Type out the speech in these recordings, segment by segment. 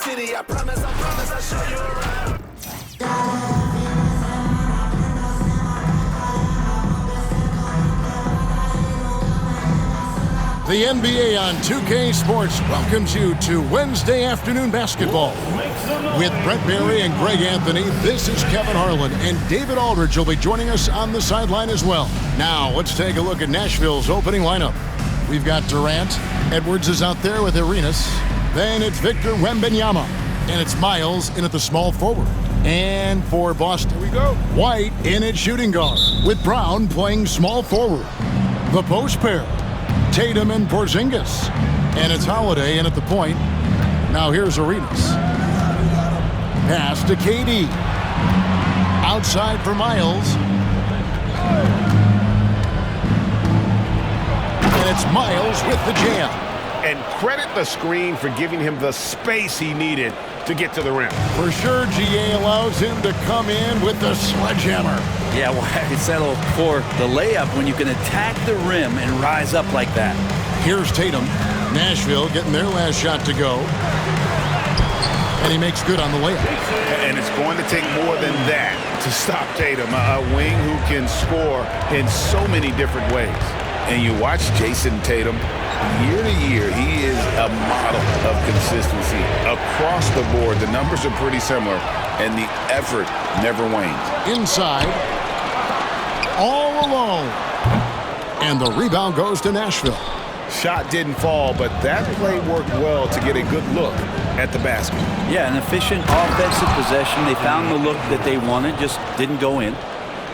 city. I promise I'll show you around. The NBA on 2K Sports welcomes you to Wednesday afternoon basketball. With Brett Barry and Greg Anthony, this is Kevin Harlan, and David Aldridge will be joining us on the sideline as well. Now, let's take a look at Nashville's opening lineup. We've got Durant. Edwards is out there with Arenas. Then it's Victor Wembanyama. And it's Miles in at the small forward. And for Boston, here we go. White in at shooting guard, with Brown playing small forward. The post pair, Tatum and Porzingis. And it's Holiday in at the point. Now here's Arenas. Pass to KD. Outside for Miles. And it's Miles with the jam. And credit the screen for giving him the space he needed to get to the rim. For sure, GA allows him to come in with the sledgehammer. Yeah, why settle for the layup when you can attack the rim and rise up like that? Here's Tatum. Nashville getting their last shot to go. And he makes good on the layup. And it's going to take more than that to stop Tatum, a wing who can score in so many different ways. And you watch Jason Tatum, year to year, he is a model of consistency. Across the board, the numbers are pretty similar, and the effort never wanes. Inside, all alone. And the rebound goes to Nashville. Shot didn't fall, but that play worked well to get a good look at the basket. Yeah, an efficient offensive possession. They found the look that they wanted, just didn't go in.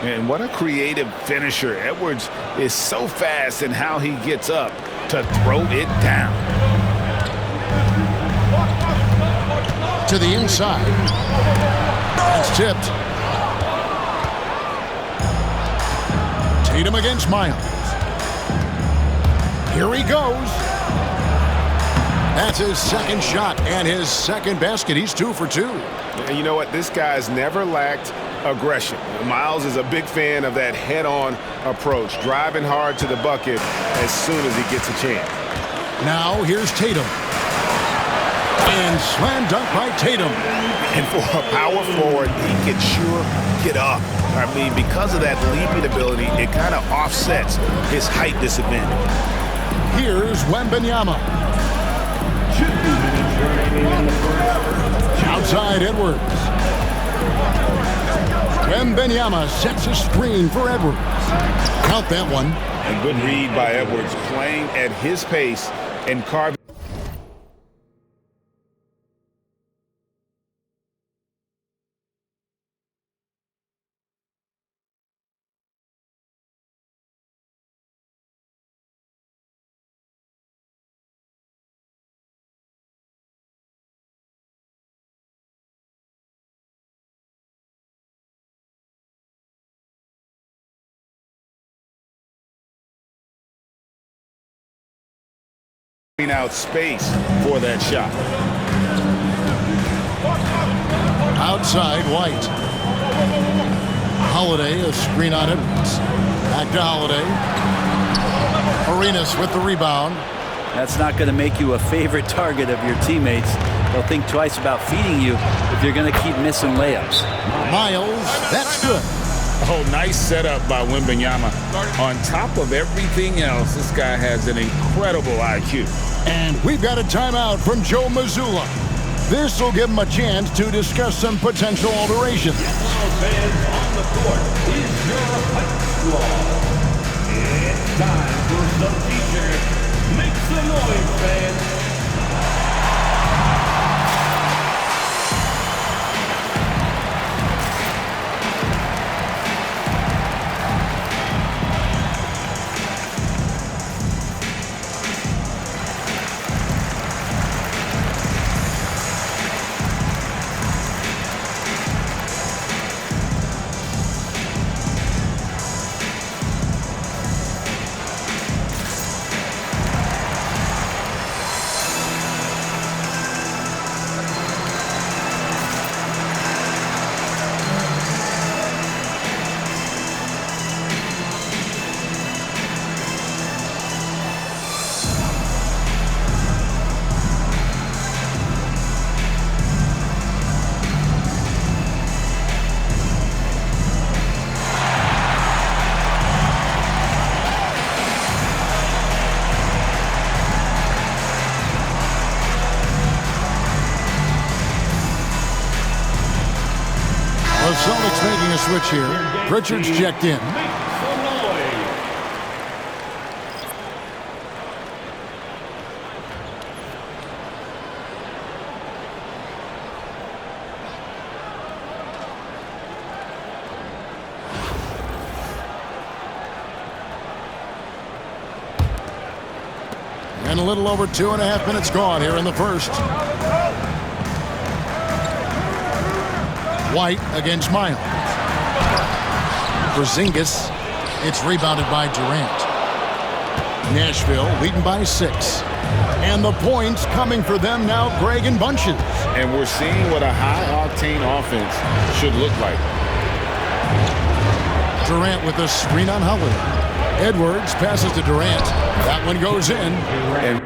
And what a creative finisher. Edwards is so fast in how he gets up to throw it down. To the inside. It's tipped. Tatum against Miles. Here he goes. That's his second shot and his second basket. He's 2 for 2. And you know what? This guy's never lacked aggression. Miles is a big fan of that head-on approach, driving hard to the bucket as soon as he gets a chance. Now here's Tatum. And slam dunk by Tatum. And for a power forward, he can sure get up. I mean, because of that leaping ability, it kind of offsets his height disadvantage. Here's Wembanyama. Outside Edwards. Wembanyama sets a screen for Edwards. Count that one. A good read by Edwards, playing at his pace and carving. Out space for that shot. Outside White. Holiday, a screen on Edwards. Back to Holiday. Arenas with the rebound. That's not going to make you a favorite target of your teammates. They'll think twice about feeding you if you're going to keep missing layups. Miles, that's good. Oh, nice setup by Wembanyama. On top of everything else, this guy has an incredible IQ. And we've got a timeout from Joe Mazzulla. This will give him a chance to discuss some potential alterations. Fans on the court is your hype squad. It's time for some t-shirts. Make some noise, fans. Celtics making a switch here. Pritchard's checked in. And a little over 2.5 minutes gone here in the first. White against Miles. Porzingis. It's rebounded by Durant. Nashville leading by 6. And the points coming for them now, Greg, in bunches. And we're seeing what a high-octane offense should look like. Durant with a screen on Howard. Edwards passes to Durant. That one goes in. And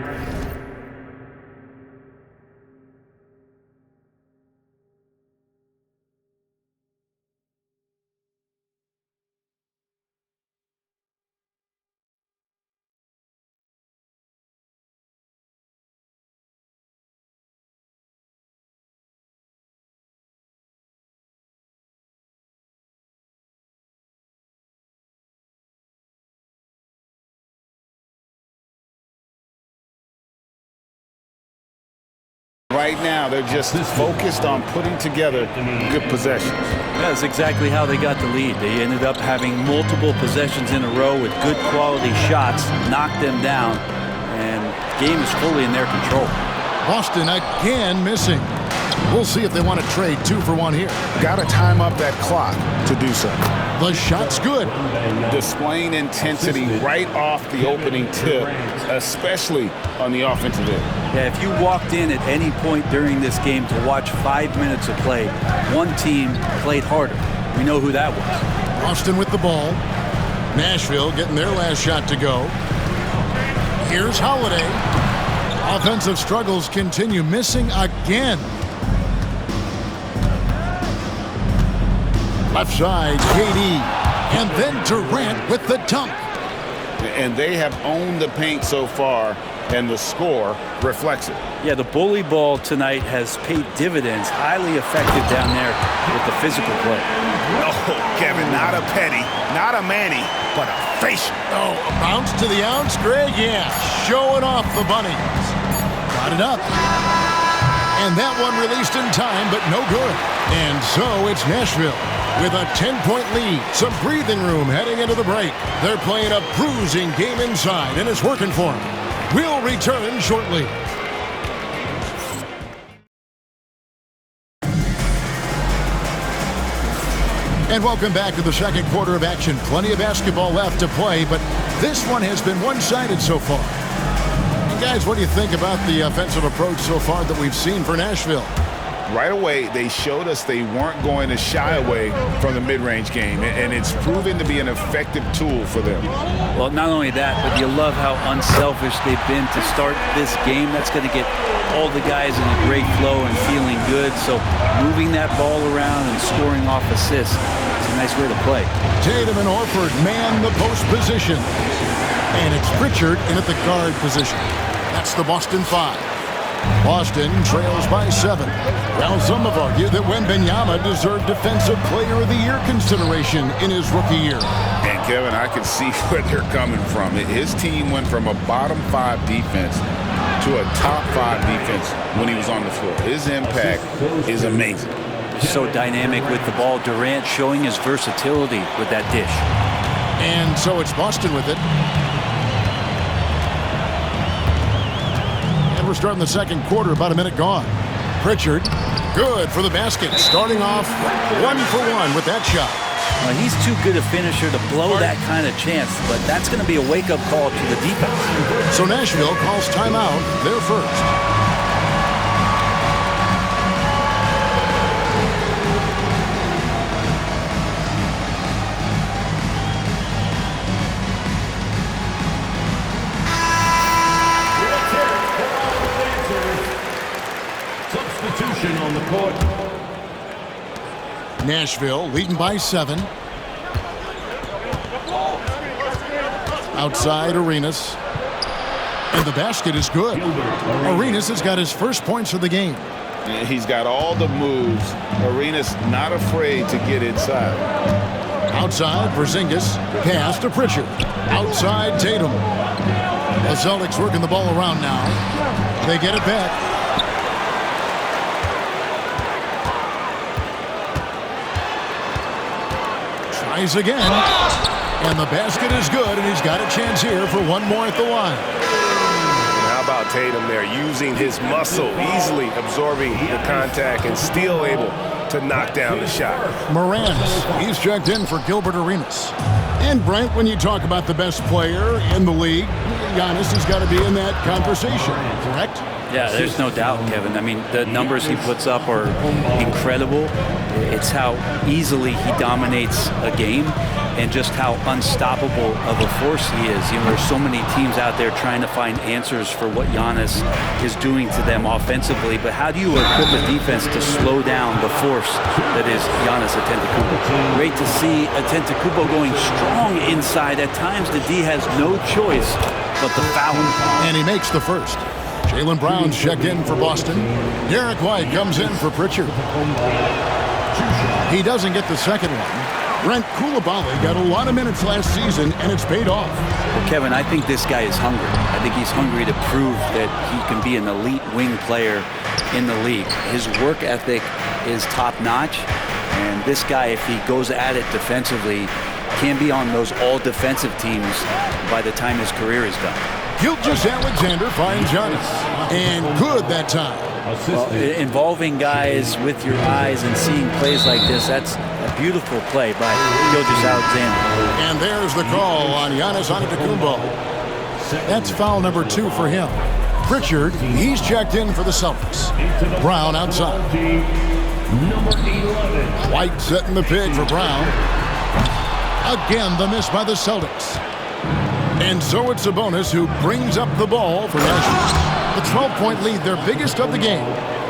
right now, they're just focused on putting together good possessions. That's exactly how they got the lead. They ended up having multiple possessions in a row with good quality shots, knocked them down, and the game is fully in their control. Boston again missing. We'll see if they want to trade 2 for 1 here. Got to time up that clock to do so. The shot's good. Displaying intensity right off the opening tip, especially on the offensive end. Yeah, if you walked in at any point during this game to watch 5 minutes of play, one team played harder. We know who that was. Boston with the ball. Nashville getting their last shot to go. Here's Holiday. Offensive struggles continue, missing again. Left side, KD. And then Durant with the dunk. And they have owned the paint so far, and the score reflects it. Yeah, the bully ball tonight has paid dividends, highly effective down there with the physical play. No, Kevin, not a penny, not a Manny, but a facial. Oh, a bounce to the ounce, Greg? Yeah, showing off the bunnies. Got it up. And that one released in time, but no good. And so it's Nashville with a 10-point lead. Some breathing room heading into the break. They're playing a bruising game inside, and it's working for them. We'll return shortly. And welcome back to the second quarter of action. Plenty of basketball left to play, but this one has been one-sided so far. And guys, what do you think about the offensive approach so far that we've seen for Nashville? Right away, they showed us they weren't going to shy away from the mid-range game, and it's proven to be an effective tool for them. Well, not only that, but you love how unselfish they've been to start this game. That's going to get all the guys in a great flow and feeling good. So moving that ball around and scoring off assists, it's a nice way to play. Tatum and Horford man the post position. And it's Pritchard in at the guard position. That's the Boston 5. Boston trails by 7. Well, some have argued that Wembanyama deserved Defensive Player of the Year consideration in his rookie year. And Kevin, I can see where they're coming from. His team went from a bottom 5 defense to a top 5 defense when he was on the floor. His impact is amazing. So dynamic with the ball. Durant showing his versatility with that dish. And so it's Boston with it. We're starting the second quarter, about a minute gone. Pritchard, good for the basket. Starting off 1 for 1 with that shot. Well, he's too good a finisher to blow that kind of chance, but that's going to be a wake-up call to the defense. So Nashville calls timeout, their first. On the court. Nashville leading by 7. Outside Arenas. And the basket is good. Arenas has got his first points of the game. He's got all the moves. Arenas not afraid to get inside. Outside, Porzingis. Pass to Pritchard. Outside, Tatum. The Celtics working the ball around now. They get it back. Tries again. And the basket is good, and he's got a chance here for one more at the line. How about Tatum there, using his muscle, easily absorbing the contact and still able to knock down the shot. Morant, he's checked in for Gilbert Arenas. And Brent, when you talk about the best player in the league, Giannis has got to be in that conversation, correct? Yeah, there's no doubt, Kevin. I mean, the numbers he puts up are incredible. It's how easily he dominates a game and just how unstoppable of a force he is. You know, there's so many teams out there trying to find answers for what Giannis is doing to them offensively, but how do you equip a defense to slow down the force that is Giannis Antetokounmpo? Great to see Antetokounmpo going strong inside. At times, the D has no choice but to foul him. And he makes the first. Jaylen Brown's checked in for Boston. Derek White comes in for Pritchard. He doesn't get the second one. Brent Coulibaly got a lot of minutes last season, and it's paid off. Well, Kevin, I think this guy is hungry. I think he's hungry to prove that he can be an elite wing player in the league. His work ethic is top-notch, and this guy, if he goes at it defensively, can be on those all-defensive teams by the time his career is done. Gilgeous-Alexander finds Giannis, and good that time. Well, involving guys with your eyes and seeing plays like this, that's a beautiful play by Gilgeous-Alexander. And there's the call on Giannis Antetokounmpo. That's foul number 2 for him. Pritchard, he's checked in for the Celtics. Brown outside. White setting the pig for Brown. Again, the miss by the Celtics. And so it's Sabonis who brings up the ball for Nashville. The 12-point lead, their biggest of the game.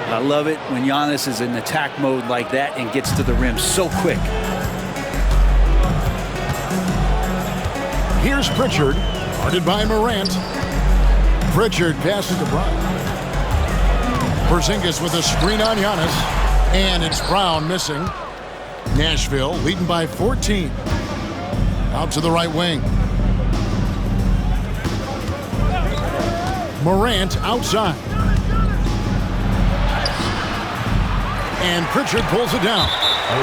I love it when Giannis is in attack mode like that and gets to the rim so quick. Here's Pritchard, guarded by Morant. Pritchard passes to Brown. Porzingis with a screen on Giannis. And it's Brown missing. Nashville leading by 14. Out to the right wing. Morant outside. And Pritchard pulls it down.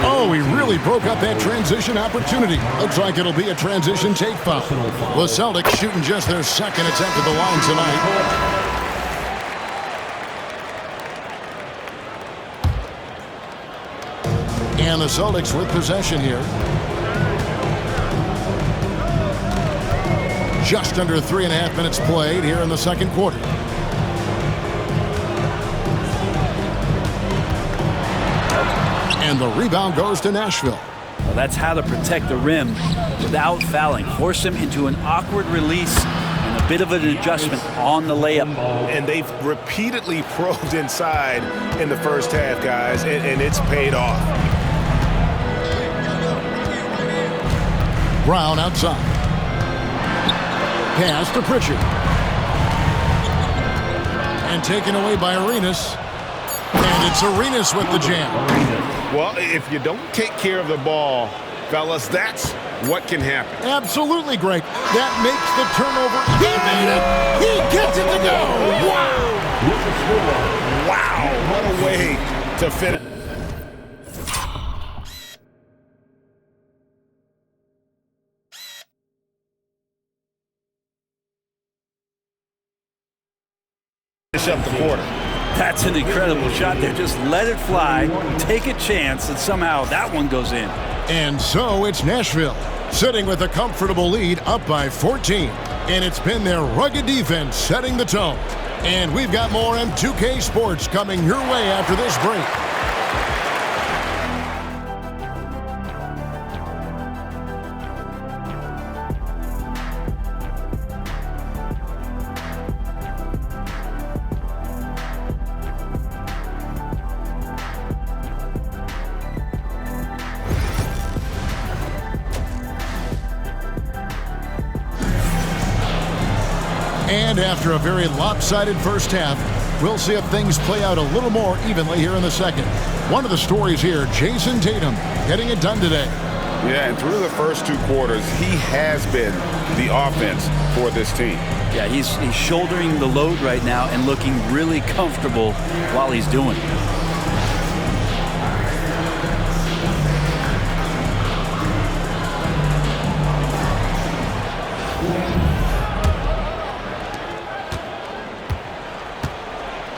Oh, he really broke up that transition opportunity. Looks like it'll be a transition take foul. The Celtics shooting just their second attempt at the line tonight. And the Celtics with possession here. Just under 3.5 minutes played here in the second quarter. And the rebound goes to Nashville. Well, that's how to protect the rim without fouling. Force him into an awkward release and a bit of an adjustment on the layup. And they've repeatedly probed inside in the first half, guys, and it's paid off. Brown outside. Pass to Pritchard. And taken away by Arenas. And it's Arenas with the jam. Well, if you don't take care of the ball, fellas, that's what can happen. Absolutely great. That makes the turnover. He made it. He gets it to go. Wow. Wow, what a way to finish. Up the quarter. That's an incredible shot there. Just let it fly, take a chance, and somehow that one goes in. And so it's Nashville, sitting with a comfortable lead up by 14. And it's been their rugged defense setting the tone. And we've got more M2K Sports coming your way after this break. And after a very lopsided first half, We'll see if things play out a little more evenly here in the second. One of the stories here, Jason Tatum getting it done today. Yeah, and through the first 2 quarters, he has been the offense for this team. Yeah, he's shouldering the load right now and looking really comfortable while he's doing it.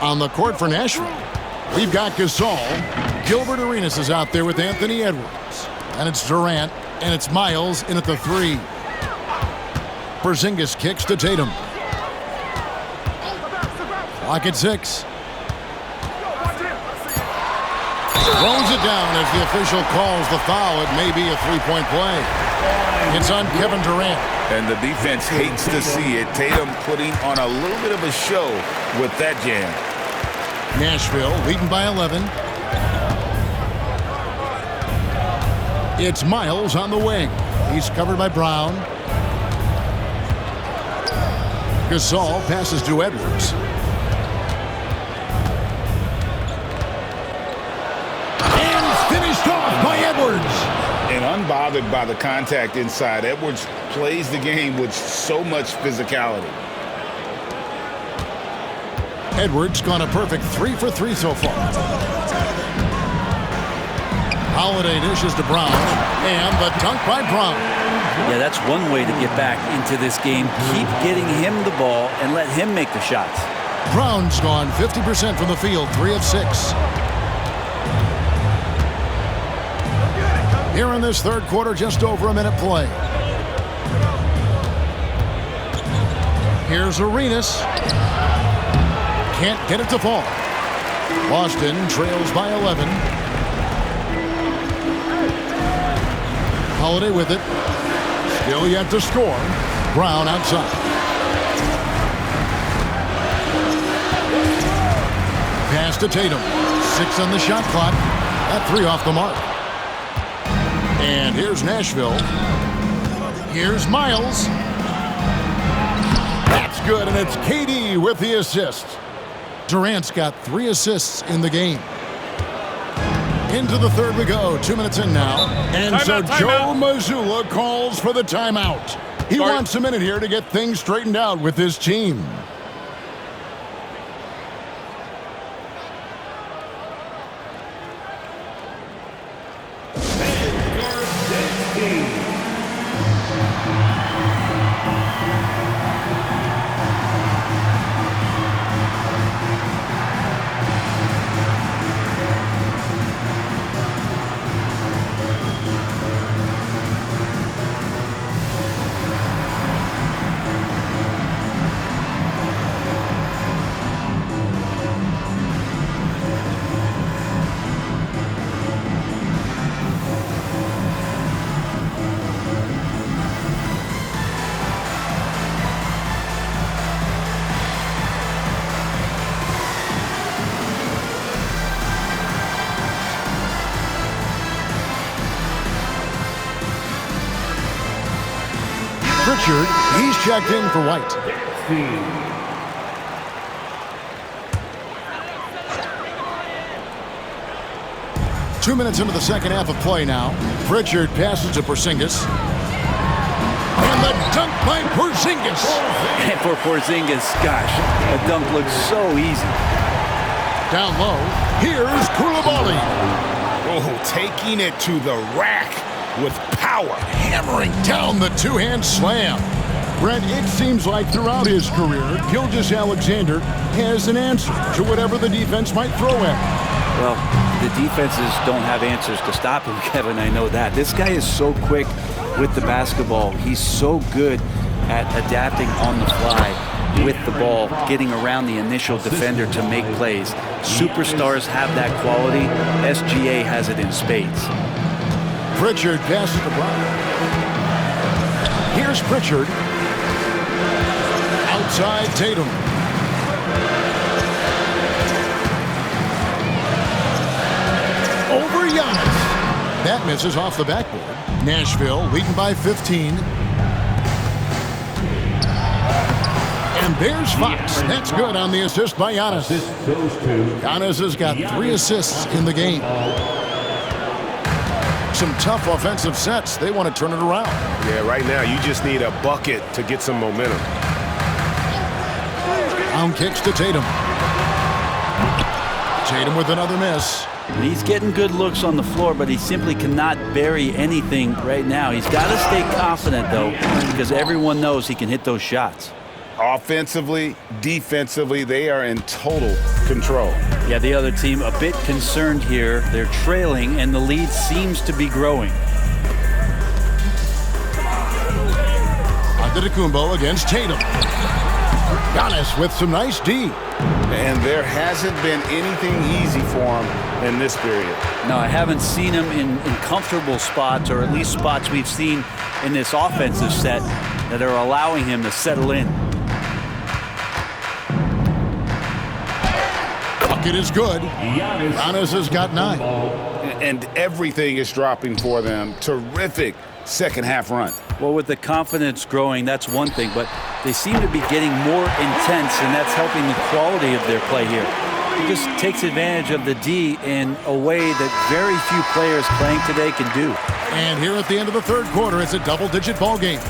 On the court for Nashville, we've got Gasol. Gilbert Arenas is out there with Anthony Edwards. And it's Durant, and it's Miles in at the 3. Porzingis kicks to Tatum. Clock at 6. Throws it down as the official calls the foul. It may be a 3-point play. It's on Kevin Durant. And the defense hates to see it. Tatum putting on a little bit of a show with that jam. Nashville leading by 11. It's Miles on the wing. He's covered by Brown. Gasol passes to Edwards. And finished off by Edwards. And unbothered by the contact inside, Edwards plays the game with so much physicality. Edwards gone a perfect 3 for 3 so far. Holiday dishes to Brown, and the dunk by Brown. Yeah, that's one way to get back into this game. Keep getting him the ball and let him make the shots. Brown's gone 50% from the field, 3 of 6. Here in this third quarter, just over a minute play. Here's Arenas. Can't get it to fall. Boston trails by 11. Holiday with it. Still yet to score. Brown outside. Pass to Tatum. 6 on the shot clock. That 3 off the mark. And here's Nashville. Here's Miles. That's good, and it's KD with the assist. Durant's got 3 assists in the game. Into the third we go. 2 minutes in now. And Joe Mazzulla calls for the timeout. He wants a minute here to get things straightened out with his team. Pritchard, he's checked in for White. 2 minutes into the second half of play now. Pritchard passes to Porzingis. And the dunk by Porzingis. And for Porzingis, gosh, the dunk looks so easy. Down low, here's Koulibaly. Oh, taking it to the rack with power. Hammering down the two-hand slam. Brent, it seems like throughout his career, Gilgeous-Alexander has an answer to whatever the defense might throw at him. Well, the defenses don't have answers to stop him, Kevin. I know that. This guy is so quick with the basketball. He's so good at adapting on the fly with the ball, getting around the initial defender to make plays. Superstars have that quality. SGA has it in spades. Pritchard passes to Brown. Here's Pritchard. Outside Tatum. Over Giannis. That misses off the backboard. Nashville leading by 15. And And there's Fox. That's good on the assist by Giannis. Giannis has got 3 assists in the game. Some tough offensive sets. They want to turn it around. Yeah, right now you just need a bucket to get some momentum. Down kicks to Tatum. Tatum with another miss. He's getting good looks on the floor, but he simply cannot bury anything right now. He's got to stay confident, though, because everyone knows he can hit those shots. Offensively, defensively, they are in total control. Yeah, the other team a bit concerned here. They're trailing, and the lead seems to be growing. Antetokounmpo against Tatum. Giannis with some nice D. And there hasn't been anything easy for him in this period. No, I haven't seen him in comfortable spots, or at least spots we've seen in this offensive set that are allowing him to settle in. Bucket is good. Giannis has got 9. And everything is dropping for them. Terrific second half run. Well, with the confidence growing, that's one thing, but they seem to be getting more intense, and that's helping the quality of their play here. He just takes advantage of the D in a way that very few players playing today can do. And here at the end of the third quarter, it's a double-digit ball game.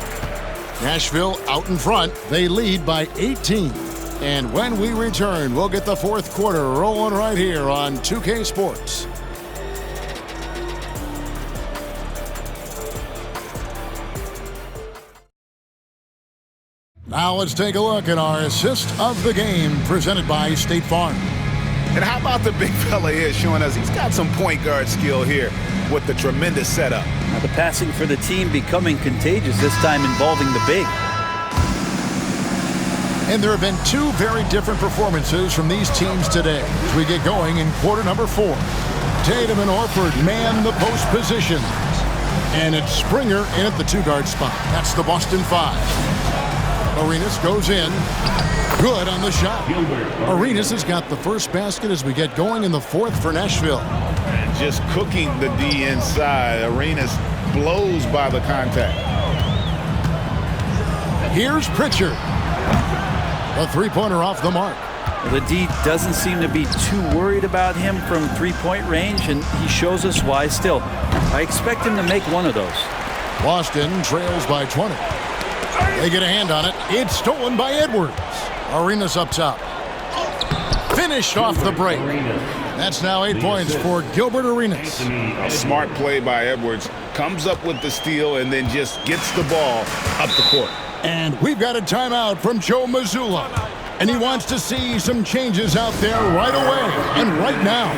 Nashville out in front. They lead by 18. And when we return, we'll get the fourth quarter rolling right here on 2K Sports. Now let's take a look at our assist of the game presented by State Farm. And how about the big fella here showing us he's got some point guard skill here with the tremendous setup. Now the passing for the team becoming contagious, this time involving the big. And there have been 2 very different performances from these teams today as we get going in quarter number 4. Tatum and Horford man the post position. And it's Springer in at the 2-guard spot. That's the Boston 5. Arenas goes in. Good on the shot. Arenas has got the first basket as we get going in the fourth for Nashville. And just cooking the D inside. Arenas blows by the contact. Here's Pritchard. A 3-pointer off the mark. The D doesn't seem to be too worried about him from 3-point range, and he shows us why still. I expect him to make one of those. Boston trails by 20. They get a hand on it. It's stolen by Edwards. Arenas up top. Finished off the break. That's now 8 points for Gilbert Arenas. A smart play by Edwards. Comes up with the steal and then just gets the ball up the court. And we've got a timeout from Joe Mazzulla. And he wants to see some changes out there right away and right now.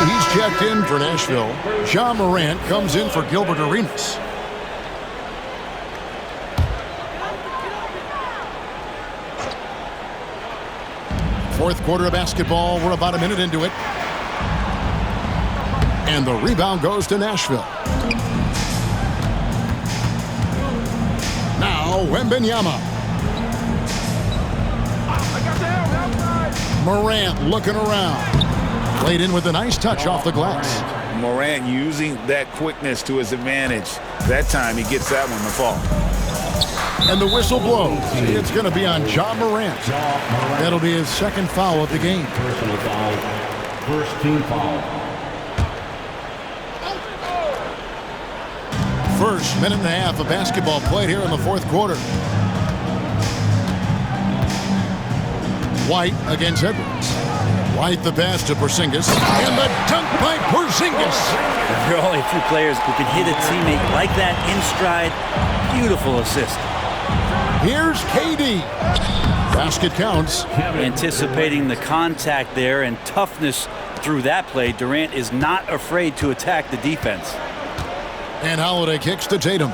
He's checked in for Nashville. Ja Morant comes in for Gilbert Arenas. Fourth quarter of basketball. We're about a minute into it. And the rebound goes to Nashville. Now Wembanyama. Morant looking around. Played in with a nice touch off the glass. Morant using that quickness to his advantage. That time he gets that one to fall. And the whistle blows. It's going to be on Ja Morant. That'll be his second foul of the game. Personal foul. First team foul. First minute and a half of basketball played here in the fourth quarter. White against Edwards. White the pass to Porzingis. And the dunk by Porzingis. There are only a few players who can hit a teammate like that in stride. Beautiful assist. Here's KD. Basket counts. Anticipating the contact there and toughness through that play, Durant is not afraid to attack the defense. And Holiday kicks to Tatum.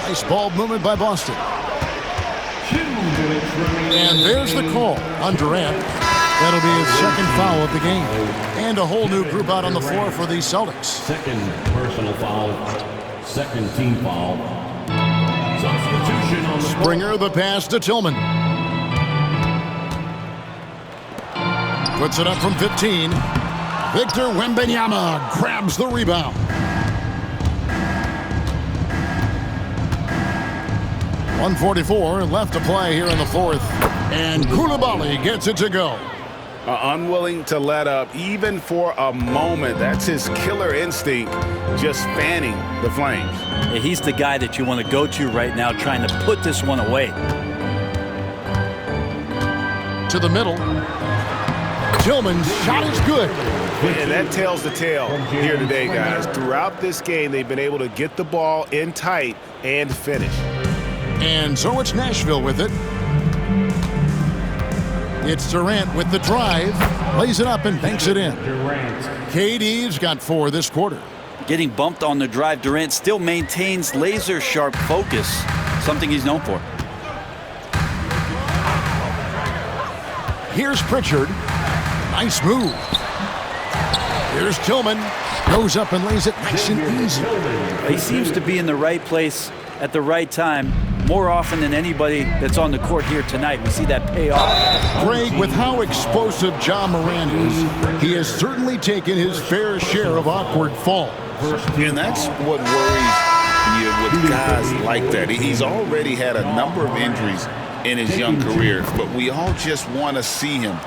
Nice ball movement by Boston. And there's the call on Durant. That'll be his second foul of the game. And a whole new group out on the floor for the Celtics. Second personal foul. Second team foul. Substitution on the Springer the pass to Tillman. Puts it up from 15. Victor Wembanyama grabs the rebound. 1:44 left to play here in the fourth. And Coulibaly gets it to go. Unwilling to let up even for a moment. That's his killer instinct, just fanning the flames. Yeah, he's the guy that you want to go to right now, trying to put this one away. To the middle. Tillman's shot is good. And that tells the tale here today, guys. Throughout this game, they've been able to get the ball in tight and finish. And so it's Nashville with it. It's Durant with the drive. Lays it up and banks it in. KD's got 4 this quarter. Getting bumped on the drive, Durant still maintains laser-sharp focus, something he's known for. Here's Pritchard. Nice move. Here's Tillman. Goes up and lays it nice and easy. He seems to be in the right place at the right time more often than anybody that's on the court here tonight. We see that pay off. Greg, with how explosive Ja Morant is, he has certainly taken his fair share of awkward falls. And that's what worries you with guys like that. He's already had a number of injuries in his young career, but we all just want to see him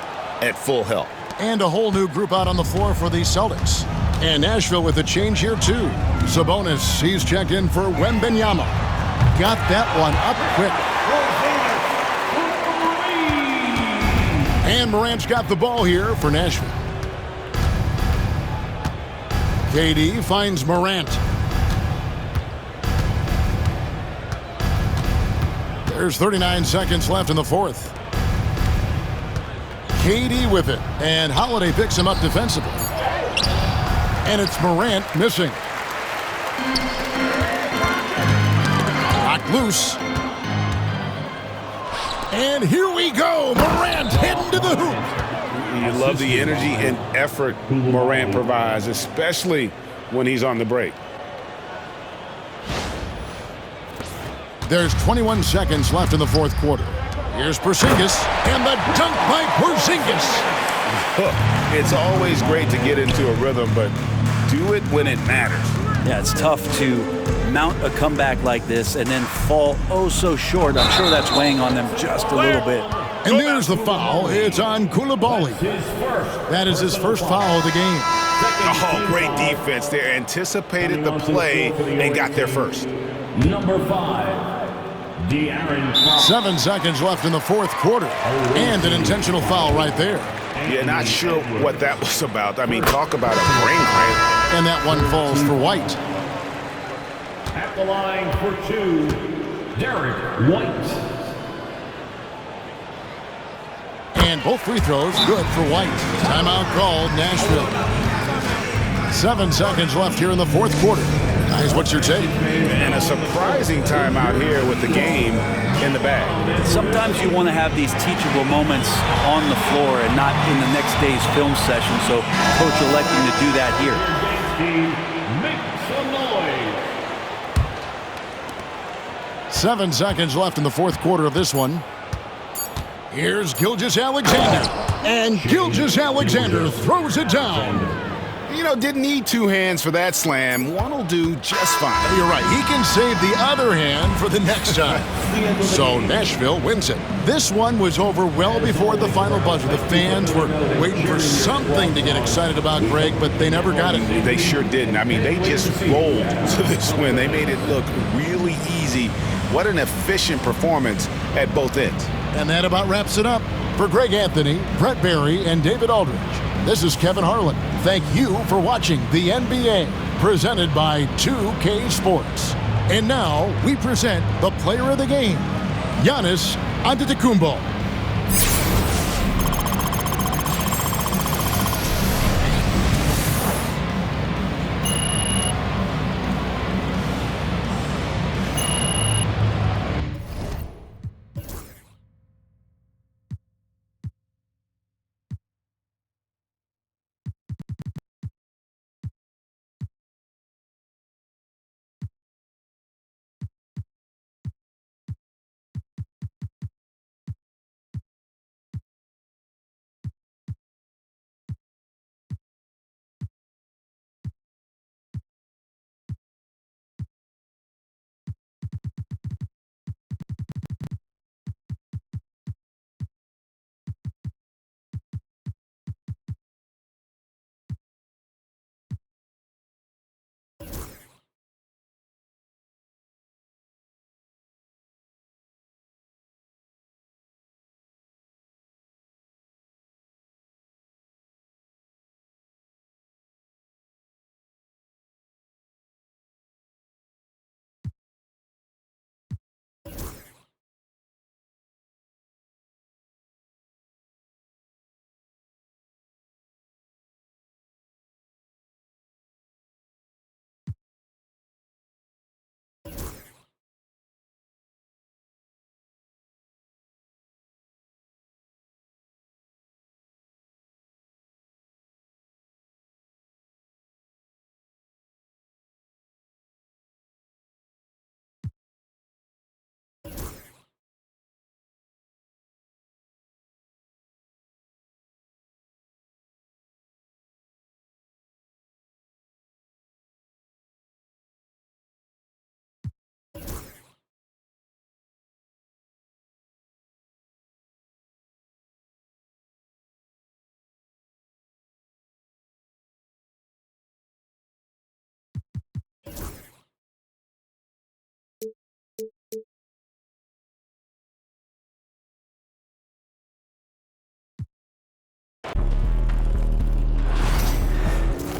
at full health. And a whole new group out on the floor for the Celtics. And Nashville with a change here, too. Sabonis, he's checked in for Wembanyama. Got that one up quick. And Morant's got the ball here for Nashville. KD finds Morant. There's 39 seconds left in the fourth. KD with it, and Holiday picks him up defensively. And it's Morant missing. Knocked loose. And here we go. Morant heading to the hoop. You love the energy and effort Morant provides, especially when he's on the break. There's 21 seconds left in the fourth quarter. Here's Porzingis, and the dunk by Porzingis. It's always great to get into a rhythm, but do it when it matters. Yeah, it's tough to mount a comeback like this and then fall oh so short. I'm sure that's weighing on them just a little bit. And there's the foul. It's on Coulibaly. That is his first foul of the game. Oh, great defense there. Anticipated the play and got there first. Number 5. 7 seconds left in the fourth quarter. And an intentional foul right there. Yeah, not sure what that was about. I mean, talk about a brain cramp. And that one falls for White. At the line for 2, Derek White. And both free throws good for White. Timeout called, Nashville. 7 seconds left here in the fourth quarter. Guys, what's your take? And a surprising timeout here with the game in the bag. Sometimes you want to have these teachable moments on the floor and not in the next day's film session, so coach electing to do that here. Make some noise. 7 seconds left in the fourth quarter of this one. Here's Gilgeous-Alexander. And Gilgeous-Alexander throws it down. You know, didn't need 2 hands for that slam. One will do just fine. You're right. He can save the other hand for the next time. So Nashville wins it. This one was over well before the final buzzer. The fans were waiting for something to get excited about, Greg, but they never got it. They sure didn't. I mean, they just rolled to this win. They made it look really easy. What an efficient performance at both ends. And that about wraps it up. For Greg Anthony, Brett Barry, and David Aldridge, this is Kevin Harlan. Thank you for watching the NBA, presented by 2K Sports. And now we present the player of the game, Giannis Antetokounmpo.